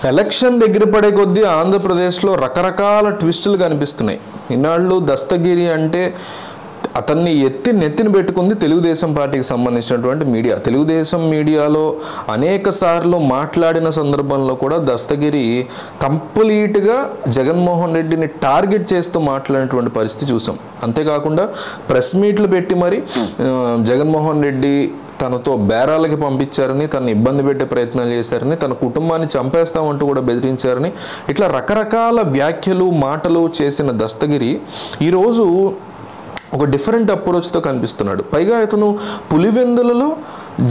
Election దగ్గర పడే కొద్దీ ఆంధ్రప్రదేశ్లో రకరకాల ట్విస్టులు కనిపిస్తున్నాయి. ఇన్నాళ్ళు దస్తగిరి అంటే అతన్ని నెత్తిన పెట్టుకుంది తెలుగుదేశం పార్టీకి సంబంధించినటువంటి మీడియా. తెలుగుదేశం మీడియాలో అనేక సార్లు మాట్లాడిన సందర్భంలో కూడా దస్తగిరి కంప్లీట్గా జగన్మోహన్ రెడ్డిని టార్గెట్ చేస్తూ మాట్లాడినటువంటి పరిస్థితి చూసాం. అంతేకాకుండా ప్రెస్ మీట్లు పెట్టి మరి జగన్మోహన్ రెడ్డి తనతో బేరాలకి పంపించారని, తనని ఇబ్బంది పెట్టే ప్రయత్నాలు చేశారని, తన కుటుంబాన్ని చంపేస్తామంటూ కూడా బెదిరించారని, ఇట్లా రకరకాల వ్యాఖ్యలు మాటలు చేసిన దస్తగిరి ఈరోజు ఒక డిఫరెంట్ అప్రోచ్తో కనిపిస్తున్నాడు. పైగా ఇతను పులివెందులలో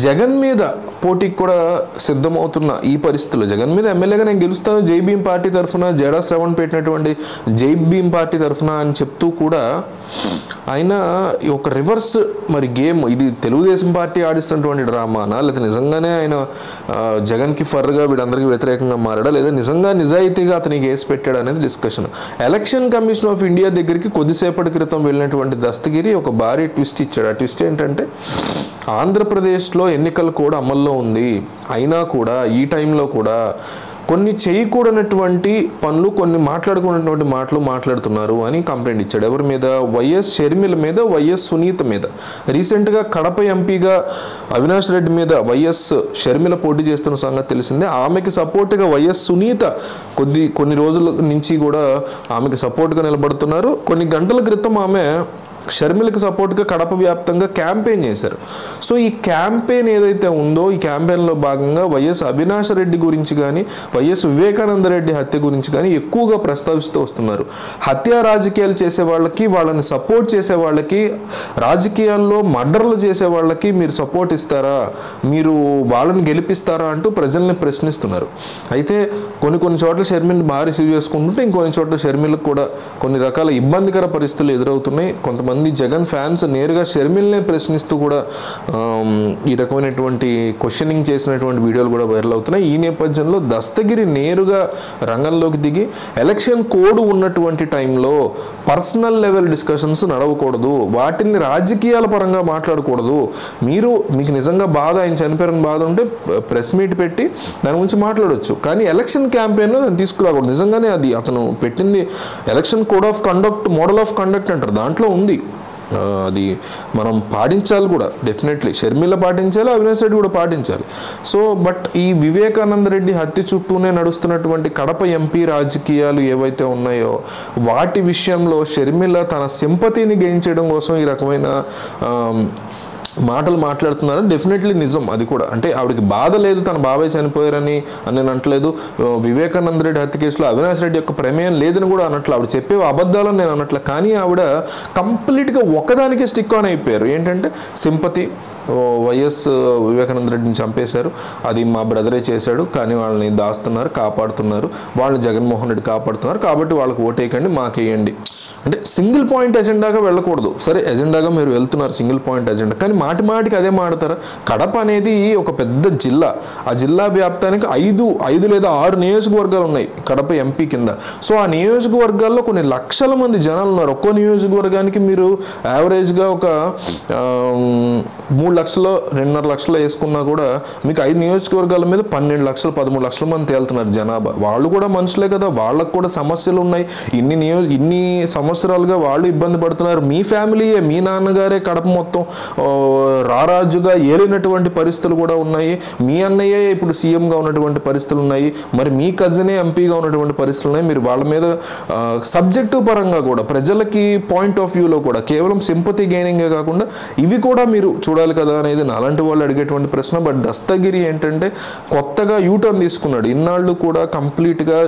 జగన్ మీద పోటీకి కూడా సిద్ధమవుతున్న ఈ పరిస్థితుల్లో, జగన్ మీద ఎమ్మెల్యేగా నేను గెలుస్తాను జై భీమ్ పార్టీ తరఫున, జడా శ్రవణ్ పెట్టినటువంటి జై భీమ్ పార్టీ తరఫున అని చెప్తూ కూడా ఆయన ఒక రివర్స్ మరి గేమ్, ఇది తెలుగుదేశం పార్టీ ఆడిస్తున్నటువంటి డ్రామానా, లేదా నిజంగానే ఆయన జగన్కి ఫర్గా వీడందరికీ వ్యతిరేకంగా మారాడా, లేదా నిజాయితీగా అతనికి వేసి పెట్టాడు అనేది discussion. Election commission of India దగ్గరికి కొద్దిసేపటి క్రితం వెళ్ళినటువంటి దస్తగిరి ఒక భారీ ట్విస్ట్ ఇచ్చాడు. ఆ ట్విస్ట్ ఏంటంటే, ఆంధ్రప్రదేశ్లో ఎన్నికల కోడ్ అమల్లో ఉంది, అయినా కూడా ఈ టైంలో కూడా కొన్ని చేయకూడనటువంటి పనులు, కొన్ని మాట్లాడుకున్నటువంటి మాటలు మాట్లాడుతున్నారు అని కంప్లైంట్ ఇచ్చాడు. ఎవరి మీద? వైఎస్ షర్మిల మీద, వైఎస్ సునీత మీద. రీసెంట్గా కడప ఎంపీగా అవినాష్ రెడ్డి మీద వైఎస్ షర్మిల పోటీ చేస్తున్న సంగతి తెలిసిందే. ఆమెకి సపోర్ట్గా వైఎస్ సునీత కొన్ని రోజుల నుంచి కూడా ఆమెకి సపోర్ట్గా నిలబడుతున్నారు. కొన్ని గంటల క్రితం ఆమె షర్మిలకు సపోర్ట్గా కడప వ్యాప్తంగా క్యాంపెయిన్ చేశారు. సో ఈ క్యాంపెయిన్ ఏదైతే ఉందో, ఈ క్యాంపెయిన్లో భాగంగా వైఎస్ అవినాష్ రెడ్డి గురించి కానీ, వైఎస్ వివేకానంద రెడ్డి హత్య గురించి కానీ ఎక్కువగా ప్రస్తావిస్తూ వస్తున్నారు. హత్య రాజకీయాలు చేసే వాళ్ళకి, వాళ్ళని సపోర్ట్ చేసే వాళ్ళకి, రాజకీయాల్లో మర్డర్లు చేసే వాళ్ళకి మీరు సపోర్ట్ ఇస్తారా, మీరు వాళ్ళని గెలిపిస్తారా అంటూ ప్రజల్ని ప్రశ్నిస్తున్నారు. అయితే కొన్ని చోట్ల షర్మిలను బాగా రిసీవ్ చేసుకుంటుంటే, ఇంకొన్ని చోట్ల షర్మిలకు కూడా కొన్ని రకాల ఇబ్బందికర పరిస్థితులు ఎదురవుతున్నాయి. కొంతమంది జగన్ ఫ్యాన్స్ నేరుగా షర్మిల్నే ప్రశ్నిస్తూ కూడా ఈ రకమైనటువంటి క్వశ్చనింగ్ చేసినటువంటి వీడియోలు కూడా వైరల్ అవుతున్నాయి. ఈ నేపథ్యంలో దస్తగిరి నేరుగా రంగంలోకి దిగి ఎలక్షన్ కోడ్ ఉన్నటువంటి టైంలో పర్సనల్ లెవెల్ డిస్కషన్స్ నడవకూడదు, వాటిని రాజకీయాల పరంగా మాట్లాడకూడదు, మీకు నిజంగా బాధ, ఆయన చనిపోయిన బాధ ఉంటే ప్రెస్ మీట్ పెట్టి దాని గురించి మాట్లాడవచ్చు, కానీ ఎలక్షన్ క్యాంపెయిన్లో దాన్ని తీసుకురాకూడదు. నిజంగానే అది అతను పెట్టింది election code of conduct, model of conduct అంటారు, దాంట్లో ఉంది. అది మనం పాటించాలి కూడా, డెఫినెట్లీ షర్మిల పాటించాలి, అవినాష్ రెడ్డి కూడా పాటించాలి. సో బట్ ఈ వివేకానంద రెడ్డి హత్య చుట్టూనే నడుస్తున్నటువంటి కడప ఎంపీ రాజకీయాలు ఏవైతే ఉన్నాయో వాటి విషయంలో షర్మిల తన సింపతిని గెయిన్ చేయడం కోసం ఈ రకమైన మాటలు మాట్లాడుతున్నారని డెఫినెట్లీ నిజం. అది కూడా అంటే ఆవిడకి బాధ లేదు, తన బాబాయ్ చనిపోయారని నేను అనట్లేదు, వివేకానంద రెడ్డి హత్య కేసులో అవినాష్ రెడ్డి యొక్క ప్రమేయం లేదని కూడా అనట్లు, ఆవిడ చెప్పే అబద్ధాలని నేను అనట్లేదు. కానీ ఆవిడ కంప్లీట్గా ఒకదానికే స్టిక్ ఆన్ అయిపోయారు. ఏంటంటే సింపతి, వైఎస్ వివేకానంద రెడ్డిని చంపేశారు, అది మా బ్రదరే చేశాడు, కానీ వాళ్ళని దాస్తున్నారు, కాపాడుతున్నారు, వాళ్ళని జగన్మోహన్ రెడ్డి కాపాడుతున్నారు, కాబట్టి వాళ్ళకి ఓటేయకండి, మాకేయండి. అంటే సింగిల్ పాయింట్ ఎజెండాగా వెళ్ళకూడదు. సరే ఎజెండాగా మీరు వెళ్తున్నారు, సింగిల్ పాయింట్ ఎజెండా, కానీ మాటికి అదే మాడతారా? కడప అనేది ఒక పెద్ద జిల్లా, ఆ జిల్లా వ్యాప్తానికి 5 లేదా 6 నియోజకవర్గాలు ఉన్నాయి కడప ఎంపీ కింద. సో ఆ నియోజకవర్గాల్లో కొన్ని లక్షల మంది జనాలు ఉన్నారు. ఒక్కో నియోజకవర్గానికి మీరు యావరేజ్గా ఒక 3 లక్షలు 2.5 లక్షలు వేసుకున్నా కూడా మీకు 5 నియోజకవర్గాల మీద 12 లక్షలు 13 లక్షల మంది తేలుతున్నారు జనాభా. వాళ్ళు కూడా మనుషులే కదా, వాళ్ళకు కూడా సమస్యలు ఉన్నాయి. ఇన్ని సంవత్సరాలుగా వాళ్ళు ఇబ్బంది పడుతున్నారు. మీ ఫ్యామిలీయే, మీ నాన్నగారే కడప మొత్తం రారాజుగా ఏలినటువంటి పరిస్థితులు కూడా ఉన్నాయి. మీ అన్నయ్యే ఇప్పుడు సీఎంగా ఉన్నటువంటి పరిస్థితులు ఉన్నాయి. మరి మీ కజినే ఎంపీగా ఉన్నటువంటి పరిస్థితులు ఉన్నాయి. మీరు వాళ్ళ మీద సబ్జెక్టివ్ పరంగా కూడా, ప్రజలకి పాయింట్ ఆఫ్ వ్యూలో కూడా కేవలం సింపతి గెయినింగే కాకుండా ఇవి కూడా మీరు చూడాలి కదా అనేది అలాంటి వాళ్ళు అడిగేటువంటి ప్రశ్న. బట్ దస్తగిరి ఏంటంటే కొత్తగా యూటర్న్ తీసుకున్నాడు. ఇన్నాళ్ళు కూడా కంప్లీట్గా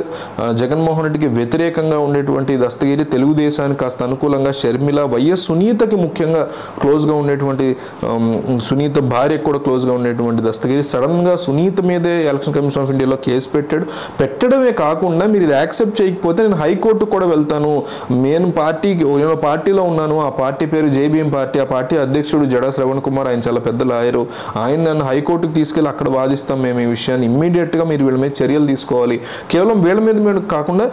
జగన్మోహన్ రెడ్డికి వ్యతిరేకంగా ఉండేటువంటి దస్తగిరి తెలుగుదేశానికి కాస్త అనుకూలంగా షర్మిల, వైఎస్ సునీతకి ముఖ్యంగా క్లోజ్గా ఉండేటువంటి సునీత భార్యకు కూడా క్లోజ్గా ఉండేటువంటి దస్తగిరి సడన్గా సునీత మీదే ఎలక్షన్ కమిషన్ ఆఫ్ ఇండియాలో కేసు పెట్టడమే కాకుండా, మీరు ఇది యాక్సెప్ట్ చేయకపోతే నేను హైకోర్టుకు కూడా వెళ్తాను, నేను పార్టీలో ఉన్నాను, ఆ పార్టీ పేరు జై భీమ్ పార్టీ, ఆ పార్టీ అధ్యక్షుడు జడా శ్రవణ్ కుమార్, ఆయన చాలా పెద్ద లాయరు, ఆయన నన్ను హైకోర్టుకు తీసుకెళ్ళి అక్కడ వాదిస్తాం మేము ఈ విషయాన్ని, ఇమ్మీడియట్గా మీరు వీళ్ళ మీద చర్యలు తీసుకోవాలి, కేవలం వీళ్ళ మీద కాకుండా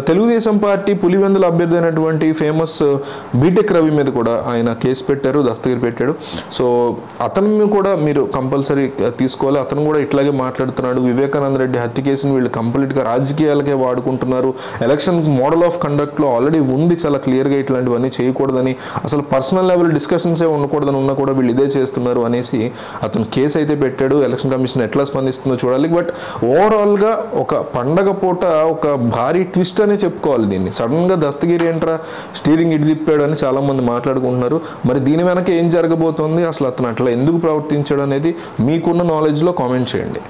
తెలుగుదేశం పార్టీ పులివెందుల అభ్యర్థి అయినటువంటి ఫేమస్ బీటెక్ రవి మీద కూడా ఆయన కేసు పెట్టారు, దస్తగిరి పెట్టాడు. సో అతను కూడా మీరు కంపల్సరీ తీసుకోవాలి. అతను కూడా ఇట్లాగే మాట్లాడుతున్నాడు. వివేకానంద రెడ్డి హత్య కేసుని వీళ్ళు కంప్లీట్గా రాజకీయాలకే వాడుకుంటున్నారు, ఎలక్షన్ మోడల్ ఆఫ్ కండక్ట్లో ఆల్రెడీ ఉంది చాలా క్లియర్గా, ఇట్లాంటివన్నీ చేయకూడదని, అసలు పర్సనల్ లెవెల్ డిస్కషన్సే ఉండకూడదని ఉన్నా కూడా వీళ్ళు ఇదే చేస్తున్నారు అనేసి అతను కేసు అయితే పెట్టాడు. ఎలక్షన్ కమిషన్ ఎట్లా స్పందిస్తుందో చూడాలి. బట్ ఓవరాల్గా ఒక పండగ పూట ఒక భారీ ట్విస్ట్ అనే చెప్పుకోవాలి దీన్ని. సడన్గా దస్తగిరి ఏంట్రా స్టీరింగ్ ఇటు తిప్పాడు అని చాలామంది మాట్లాడుకుంటున్నారు. మరి దీని వెనక ఏం జరగబోతోంది, అసలు అతను అట్లా ఎందుకు ప్రవర్తించాడు అనేది మీకున్న నాలెడ్జ్లో కామెంట్ చేయండి.